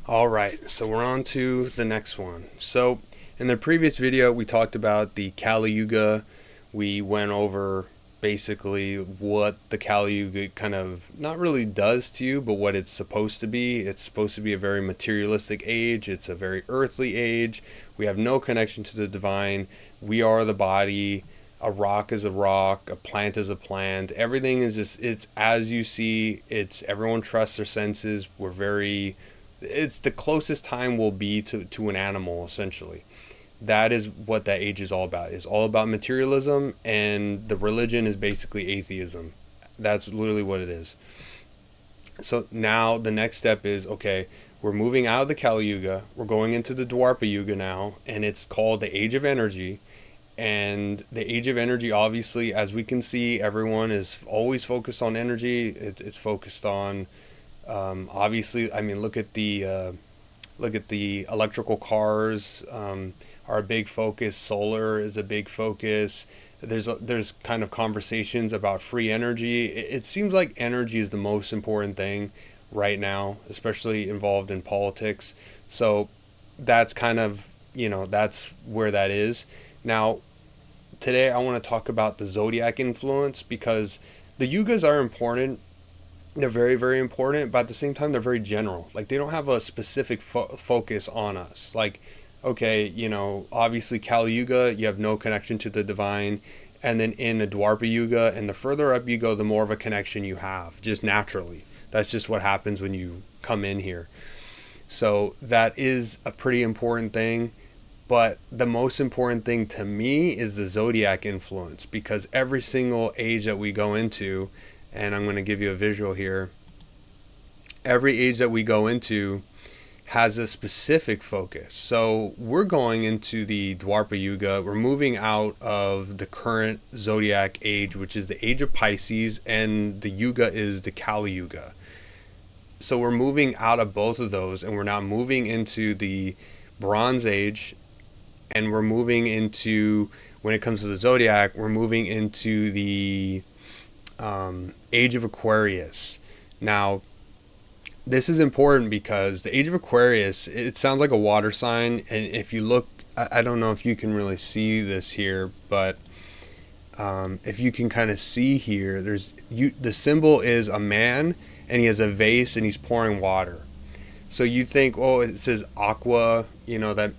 All right, so we're on to the next one. So, in the previous video, we talked about the Kali Yuga. We went over basically what the Kali Yuga kind of not really does to you, but what it's supposed to be. It's supposed to be a very materialistic age, it's a very earthly age. We have no connection to the divine. We are the body. A rock is a rock, a plant is a plant. Everything is just, it's as you see. It's everyone trusts their senses. We're very, it's the closest time will be to an animal, essentially. That is what that age is all about. It's all about materialism, and the religion is basically atheism. That's literally what it is. So now the next step is, okay, we're moving out of the Kali Yuga, we're going into the Dwarpa Yuga now, and it's called the Age of Energy. And the Age of Energy, obviously, as we can see, everyone is always focused on energy. It's focused on, obviously, I mean, look at the electrical cars, are a big focus. Solar is a big focus. There's kind of conversations about free energy. It seems like energy is the most important thing right now, especially involved in politics. So that's kind of, that's where that is. Now, today I want to talk about the zodiac influence, because the yugas are important. They're very, very important, but at the same time, they're very general. Like, they don't have a specific focus on us. Like, okay, obviously Kali Yuga, you have no connection to the divine. And then in the Dwarpa Yuga, and the further up you go, the more of a connection you have, just naturally. That's just what happens when you come in here. So that is a pretty important thing. But the most important thing to me is the zodiac influence, because every single age that we go into, and I'm going to give you a visual here, every age that we go into has a specific focus. So we're going into the Dwarpa Yuga. We're moving out of the current zodiac age, which is the age of Pisces, and the Yuga is the Kali Yuga. So we're moving out of both of those, and we're now moving into the Bronze Age, and we're moving into, when it comes to the zodiac, we're moving into the Age of Aquarius. Now, this is important because the Age of Aquarius, it sounds like a water sign, and if you look, I don't know if you can really see this here, but if you can kind of see here, the symbol is a man, and he has a vase, and he's pouring water. So you think, oh, it says aqua, that,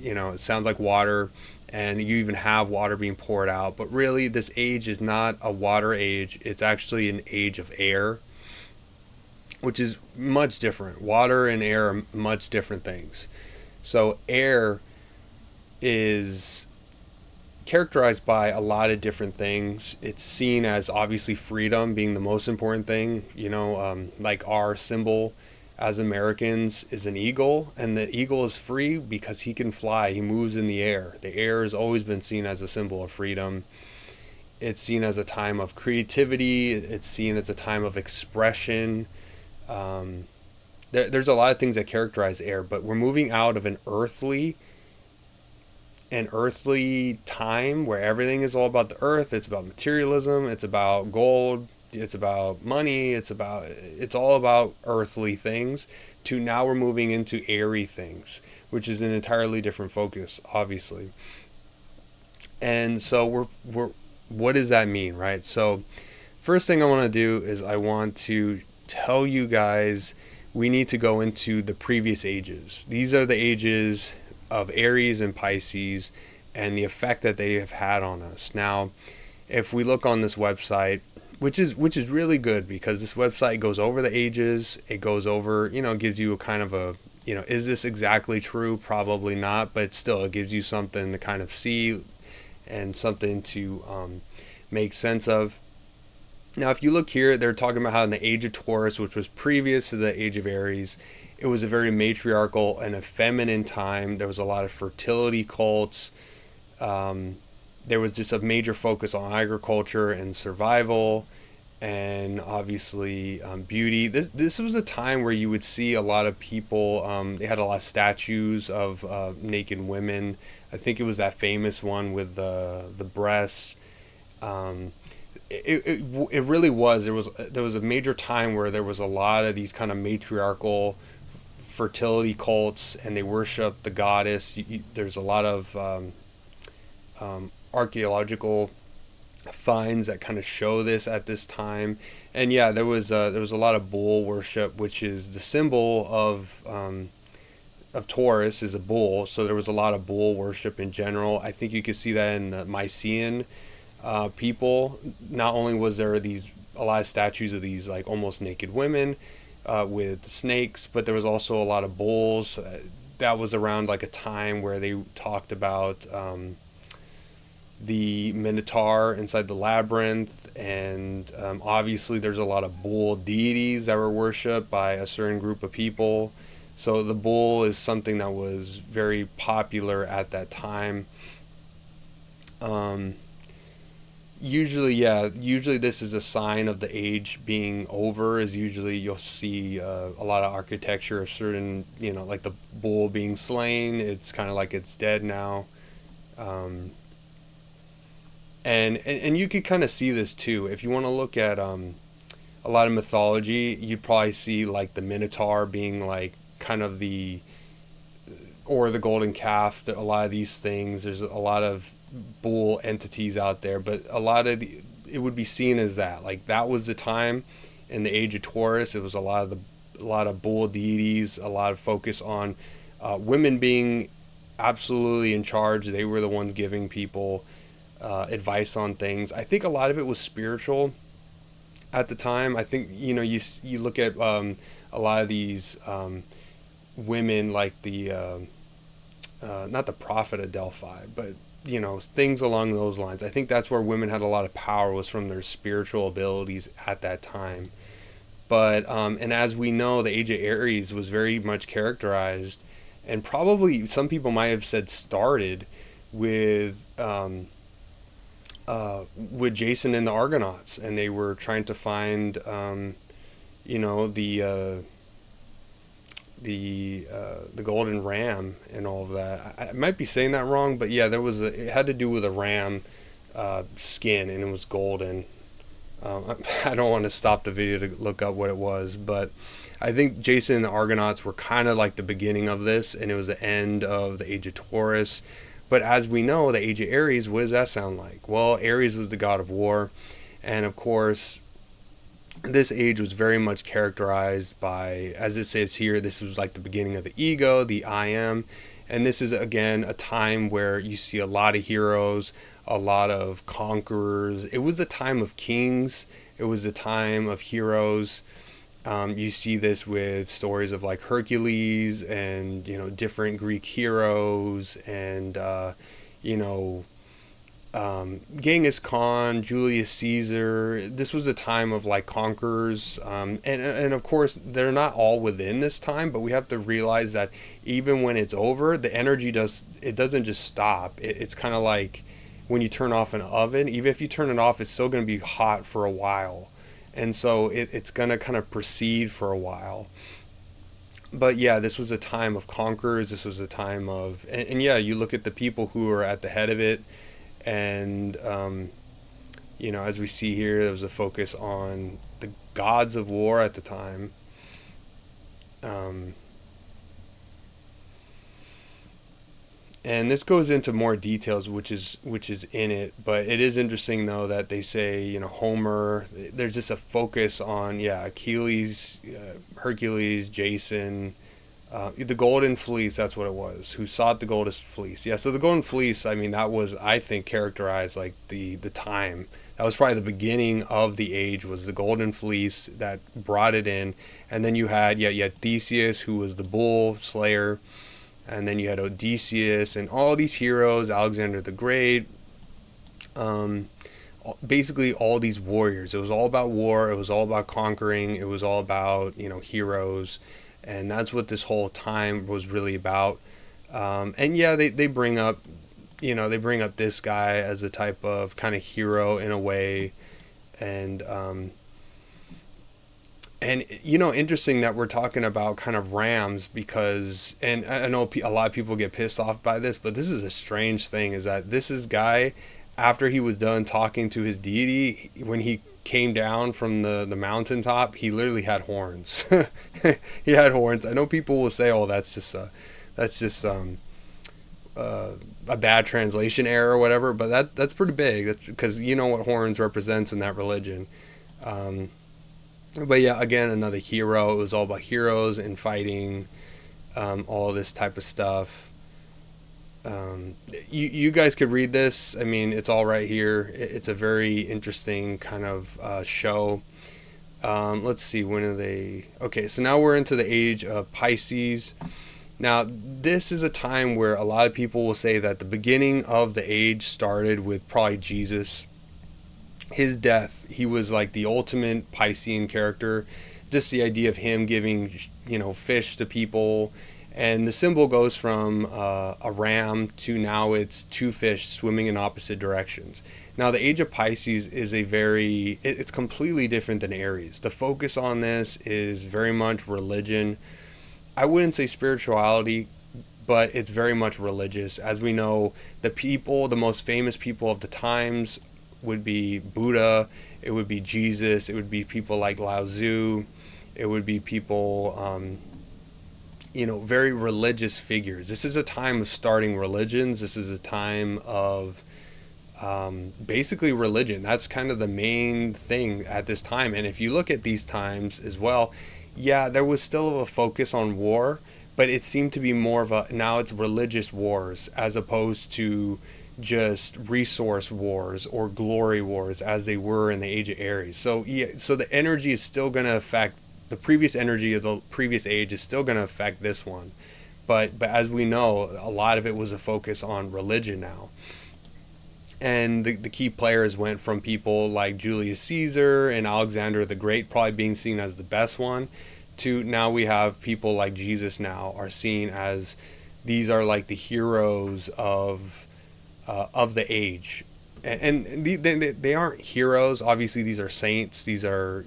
it sounds like water, and you even have water being poured out. But really, this age is not a water age. It's actually an age of air, which is much different. Water and air are much different things. So air is characterized by a lot of different things. It's seen as obviously freedom being the most important thing. Like our symbol as Americans is an eagle, and the eagle is free because he can fly. He moves in the air. The air has always been seen as a symbol of freedom. It's seen as a time of creativity. It's seen as a time of expression. There's a lot of things that characterize air, but we're moving out of an earthly time where everything is all about the earth. It's about materialism. It's about gold. It's about money. It's all about earthly things. To now we're moving into airy things, which is an entirely different focus, obviously. And so we're what does that mean, right? So first thing I want to do is I want to tell you guys we need to go into the previous ages. These are the ages of Aries and Pisces and the effect that they have had on us. Now, if we look on this website, which is really good, because this website goes over the ages, it goes over, gives you a kind of a, is this exactly true? Probably not, but still it gives you something to kind of see and something to make sense of. Now, if you look here, they're talking about how in the Age of Taurus, which was previous to the Age of Aries, it was a very matriarchal and a feminine time. There was a lot of fertility cults. There was just a major focus on agriculture and survival, and obviously beauty. This was a time where you would see a lot of people. They had a lot of statues of naked women. I think it was that famous one with the breasts. It really was. There was a major time where there was a lot of these kind of matriarchal fertility cults, and they worship the goddess. There's a lot of archaeological finds that kind of show this at this time. And yeah, there was a lot of bull worship, which is the symbol of Taurus is a bull. So there was a lot of bull worship in general. I think you could see that in the Mycenaean people. Not only was there a lot of statues of these like almost naked women with snakes, but there was also a lot of bulls. That was around like a time where they talked about the Minotaur inside the labyrinth, and obviously there's a lot of bull deities that were worshipped by a certain group of people. So the bull is something that was very popular at that time. Usually this is a sign of the age being over. Is usually you'll see a lot of architecture of certain, like the bull being slain. It's kind of like it's dead now. And you could kind of see this too if you want to look at a lot of mythology. You'd probably see like the Minotaur being like kind of or the golden calf. A lot of these things, there's a lot of bull entities out there, but a lot of it would be seen as that, like that was the time in the age of Taurus. It was a lot of bull deities, a lot of focus on women being absolutely in charge. They were the ones giving people advice on things. I think a lot of it was spiritual at the time. I think you look at a lot of these women, like the not the prophet of Delphi, but things along those lines. I think that's where women had a lot of power, was from their spiritual abilities at that time. But and as we know, the age of Aries was very much characterized, and probably some people might have said started with Jason and the Argonauts, and they were trying to find the golden ram and all of that. I might be saying that wrong, but yeah, it had to do with a ram skin, and it was golden. I don't want to stop the video to look up what it was, but I think Jason and the Argonauts were kind of like the beginning of this, and it was the end of the age of Taurus. But as we know, the age of Aries, what does that sound like? Well, Aries was the god of war, and of course this age was very much characterized by, as it says here, this was like the beginning of the ego, the I am. And this is, again, a time where you see a lot of heroes, a lot of conquerors. It was a time of kings. It was a time of heroes. You see this with stories of like Hercules and, different Greek heroes, and, Genghis Khan, Julius Caesar. This was a time of like conquerors, and of course they're not all within this time, but we have to realize that even when it's over, the energy doesn't just stop. It's kind of like when you turn off an oven. Even if you turn it off, it's still going to be hot for a while, and so it's going to kind of proceed for a while. But yeah, this was a time of conquerors. This was a time of, and yeah, you look at the people who are at the head of it. And as we see here, there was a focus on the gods of war at the time. And this goes into more details, which is in it. But it is interesting though that they say, Homer. There's just a focus on Achilles, Hercules, Jason. The Golden Fleece, that's what it was. Who sought the Golden Fleece? Yeah, so the Golden Fleece, I mean, that was, I think, characterized like the time. That was probably the beginning of the age, was the Golden Fleece that brought it in. And then you had Theseus, who was the bull slayer. And then you had Odysseus and all these heroes, Alexander the Great. Basically all these warriors. It was all about war. It was all about conquering. It was all about, heroes. And that's what this whole time was really about. And yeah, they bring up, this guy as a type of kind of hero in a way. And interesting that we're talking about kind of rams, because, and I know a lot of people get pissed off by this, but this is a strange thing, is that this is guy, after he was done talking to his deity, when he came down from the mountaintop, he literally had horns. He had horns. I know people will say, "Oh, that's just a bad translation error or whatever," but that's pretty big. That's because you know what horns represents in that religion. But yeah, again, another hero. It was all about heroes and fighting, all this type of stuff. You guys could read this. I mean, it's all right here. It's a very interesting kind of show. Let's see, when are they? Okay, so now we're into the age of Pisces. Now, this is a time where a lot of people will say that the beginning of the age started with probably Jesus. His death, he was like the ultimate Piscean character. Just the idea of him giving, fish to people. And the symbol goes from a ram to now it's two fish swimming in opposite directions. Now, the age of Pisces is it's completely different than Aries. The focus on this is very much religion. I wouldn't say spirituality, but it's very much religious. As we know, the most famous people of the times would be Buddha, it would be Jesus, it would be people like Lao Tzu, it would be people, very religious figures. This is a time of starting religions. This is a time of basically religion. That's kind of the main thing at this time. And if you look at these times as well, yeah, there was still a focus on war, but it seemed to be more of now it's religious wars as opposed to just resource wars or glory wars as they were in the age of Aries. So yeah, so the energy is still going to affect the previous energy of the previous age is still going to affect this one. But as we know, a lot of it was a focus on religion now. And the key players went from people like Julius Caesar and Alexander the Great probably being seen as the best one, to now we have people like Jesus now are seen as these are like the heroes of the age. And they aren't heroes. Obviously, these are saints. These are,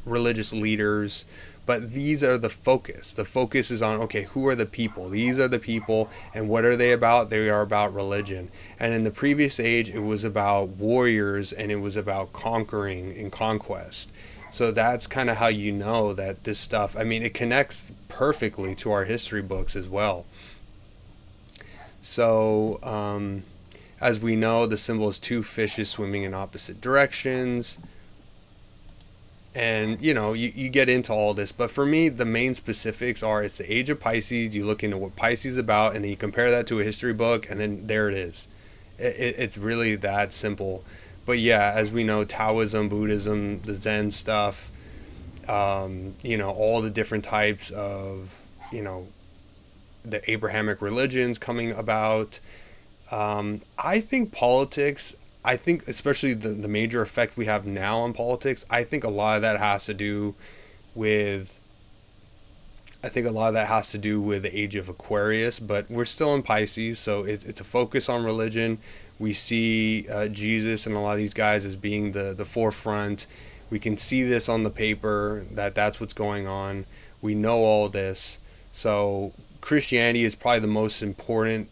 religious leaders. But these are the focus. The focus is on, okay, who are the people? These are the people. And what are they about? They are about religion. And in the previous age, it was about warriors and it was about conquering and conquest. So that's kind of how you know that this stuff, I mean, it connects perfectly to our history books as well. So, as we know, the symbol is two fishes swimming in opposite directions. And, you get into all this. But for me, the main specifics are it's the age of Pisces. You look into what Pisces is about, and then you compare that to a history book, and then there it is. It's really that simple. But yeah, as we know, Taoism, Buddhism, the Zen stuff, all the different types of, the Abrahamic religions coming about. I think politics, especially the major effect we have now on politics, I think a lot of that has to do with the Age of Aquarius, but we're still in Pisces, so it's a focus on religion. We see Jesus and a lot of these guys as being the forefront. We can see this on the paper, that's what's going on. We know all this. So Christianity is probably the most important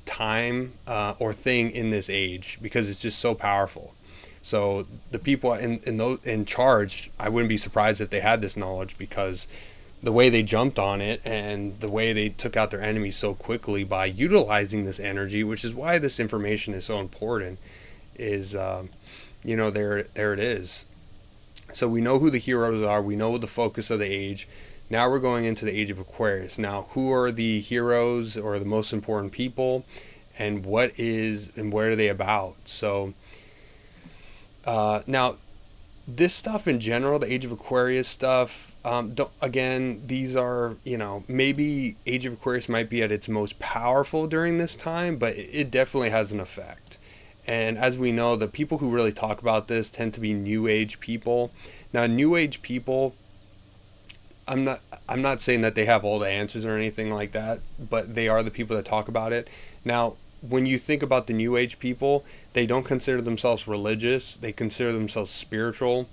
time or thing in this age because it's just so powerful. So the people in charge, I wouldn't be surprised if they had this knowledge, because the way they jumped on it and the way they took out their enemies so quickly by utilizing this energy, which is why this information is so important, is there it is. So we know who the heroes are. We know the focus of the age. Now we're going into the Age of Aquarius. Now, who are the heroes or the most important people, and what are they about? So, now, this stuff in general, the Age of Aquarius stuff, these are, maybe Age of Aquarius might be at its most powerful during this time, but it definitely has an effect. And as we know, the people who really talk about this tend to be New Age people. Now, New Age people, I'm not saying that they have all the answers or anything like that, but they are the people that talk about it. Now, when you think about the New Age people, they don't consider themselves religious. They consider themselves spiritual.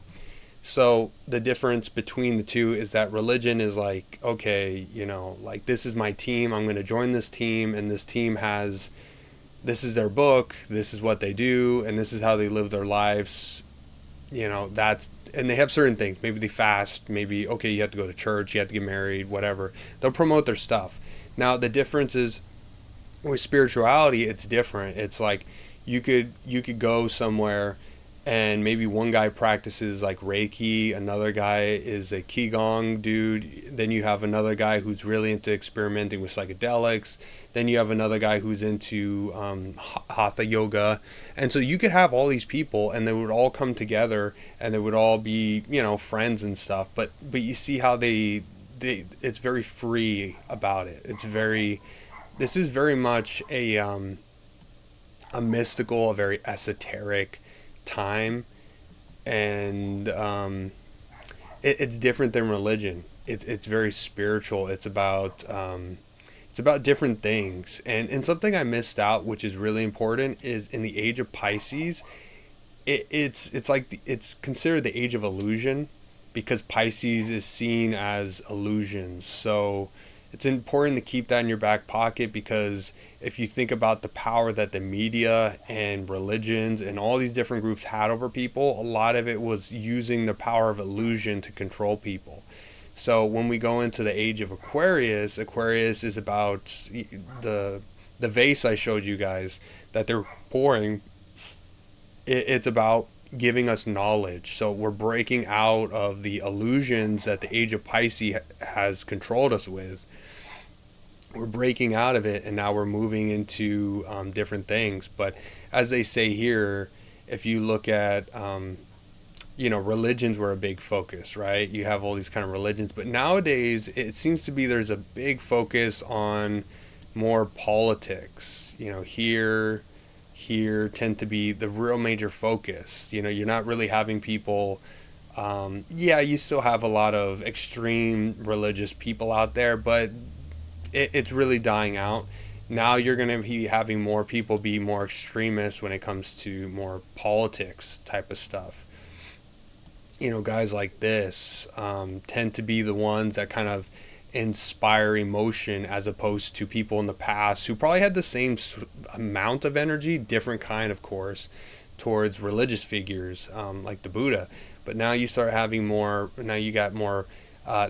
So the difference between the two is that religion is like, okay, like this is my team. I'm going to join this team, and this team this is their book. This is what they do, and this is how they live their lives, that's, and they have certain things. Maybe they fast. Maybe, okay, you have to go to church. You have to get married. Whatever. They'll promote their stuff. Now the difference is with spirituality, it's different. It's like you could go somewhere and maybe one guy practices like Reiki, another guy is a Qigong dude, then you have another guy who's really into experimenting with psychedelics, then you have another guy who's into Hatha yoga. And so you could have all these people and they would all come together and they would all be, friends and stuff. But you see how they it's very free about it. This is very much a mystical, a very esoteric time, and it's different than religion. It's very spiritual. It's about different things, and something I missed out, which is really important, is in the age of Pisces. It's like it's considered the age of illusion, because Pisces is seen as illusions. So it's important to keep that in your back pocket, because if you think about the power that the media and religions and all these different groups had over people, a lot of it was using the power of illusion to control people. So when we go into the age of Aquarius, Aquarius is about the vase I showed you guys that they're pouring. It's about giving us knowledge. So we're breaking out of the illusions that the age of Pisces has controlled us with. We're breaking out of it, and now we're moving into different things. But as they say here, if you look at religions were a big focus, right? You have all these kind of religions, but nowadays it seems to be there's a big focus on more politics. Here tend to be the real major focus. You're not really having people. You still have a lot of extreme religious people out there, but it's really dying out. Now you're going to be having more people be more extremists when it comes to more politics type of stuff. Guys like this tend to be the ones that kind of inspire emotion, as opposed to people in the past who probably had the same amount of energy, different kind, of course, towards religious figures like the Buddha. But now you start having more. Now you got more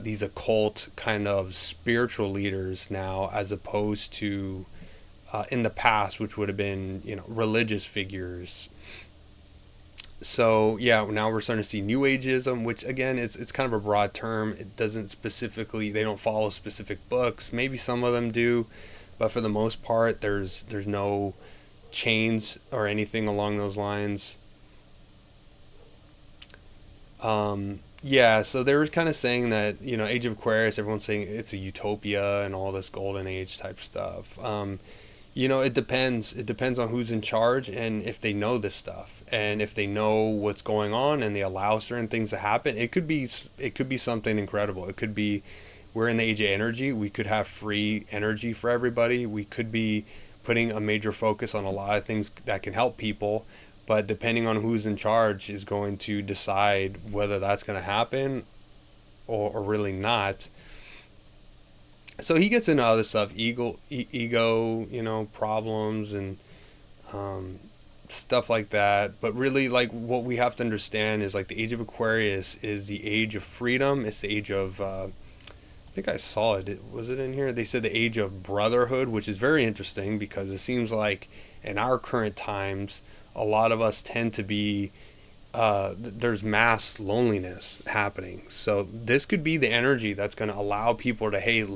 these occult kind of spiritual leaders now, as opposed to in the past, which would have been religious figures. So yeah, now we're starting to see New Ageism, which again it's kind of a broad term. It doesn't specifically, they don't follow specific books. Maybe some of them do, but for the most part, there's no chains or anything along those lines. So they were kind of saying that Age of Aquarius, everyone's saying it's a utopia and all this golden age type stuff. It depends. It depends on who's in charge and if they know this stuff, and if they know what's going on and they allow certain things to happen. It could be something incredible. It could be, we're in the age of energy. We could have free energy for everybody. We could be putting a major focus on a lot of things that can help people, but depending on who's in charge is going to decide whether that's going to happen or really not. So he gets into other stuff, ego, problems and stuff like that. But really, like, what we have to understand is, like, the age of Aquarius is the age of freedom. It's the age of, I think I saw it. Was it in here? They said the age of brotherhood, which is very interesting, because it seems like in our current times, a lot of us tend to be, there's mass loneliness happening. So this could be the energy that's going to allow people to, hey,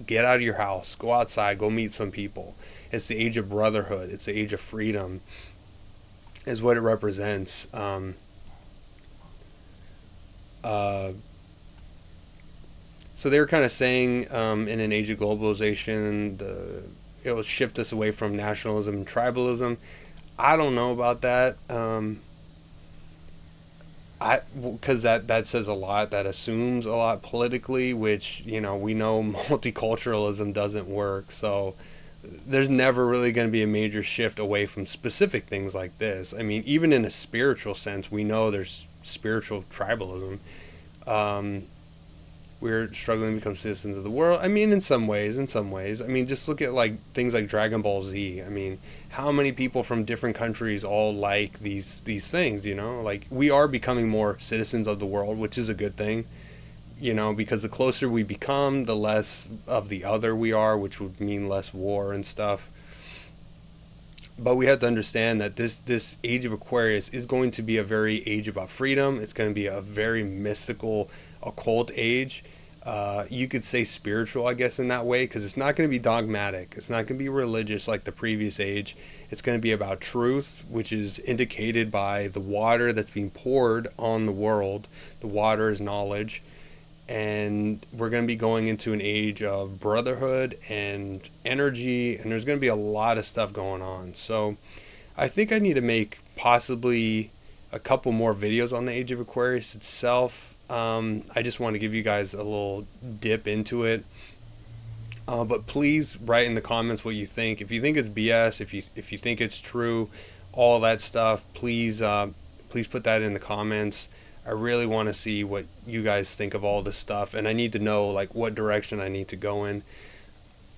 get out of your house, go outside, go meet some people. It's the age of brotherhood. It's the age of freedom, is what it represents. So they were kind of saying, in an age of globalization, it will shift us away from nationalism and tribalism. I don't know about that. Because that says a lot. That assumes a lot politically, which we know multiculturalism doesn't work. So there's never really going to be a major shift away from specific things like this. I mean, even in a spiritual sense, we know there's spiritual tribalism, we're struggling to become citizens of the world. I mean, in some ways. I mean, just look at like things like Dragon Ball Z. I mean, how many people from different countries all like these things, you know? Like, we are becoming more citizens of the world, which is a good thing, you know, because the closer we become, the less of the other we are, which would mean less war and stuff. But we have to understand that this Age of Aquarius is going to be a very age about freedom. It's going to be a very mystical, occult age. You could say spiritual, I guess, in that way, because it's not going to be dogmatic. It's not going to be religious like the previous age. It's going to be about truth, which is indicated by the water that's being poured on the world. The water is knowledge. And we're going to be going into an age of brotherhood and energy, and there's going to be a lot of stuff going on. So I think I need to make possibly a couple more videos on the Age of Aquarius itself. I just want to give you guys a little dip into it. But please write in the comments what you think. If you think it's BS, if you think it's true, all that stuff, please put that in the comments. I really want to see what you guys think of all this stuff, and I need to know like what direction I need to go in.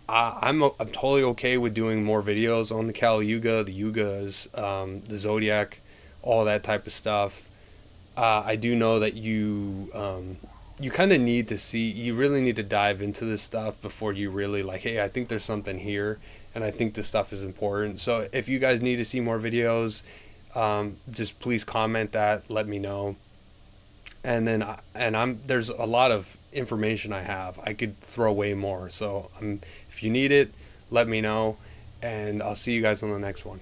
I'm totally okay with doing more videos on the Kali Yuga, the Yugas, the Zodiac, all that type of stuff. I do know that you kind of need to see, you really need to dive into this stuff before you really like, hey, I think there's something here, and I think this stuff is important. So if you guys need to see more videos, just please comment that, let me know. And then there's a lot of information I have. I could throw way more. So if you need it, let me know, and I'll see you guys on the next one.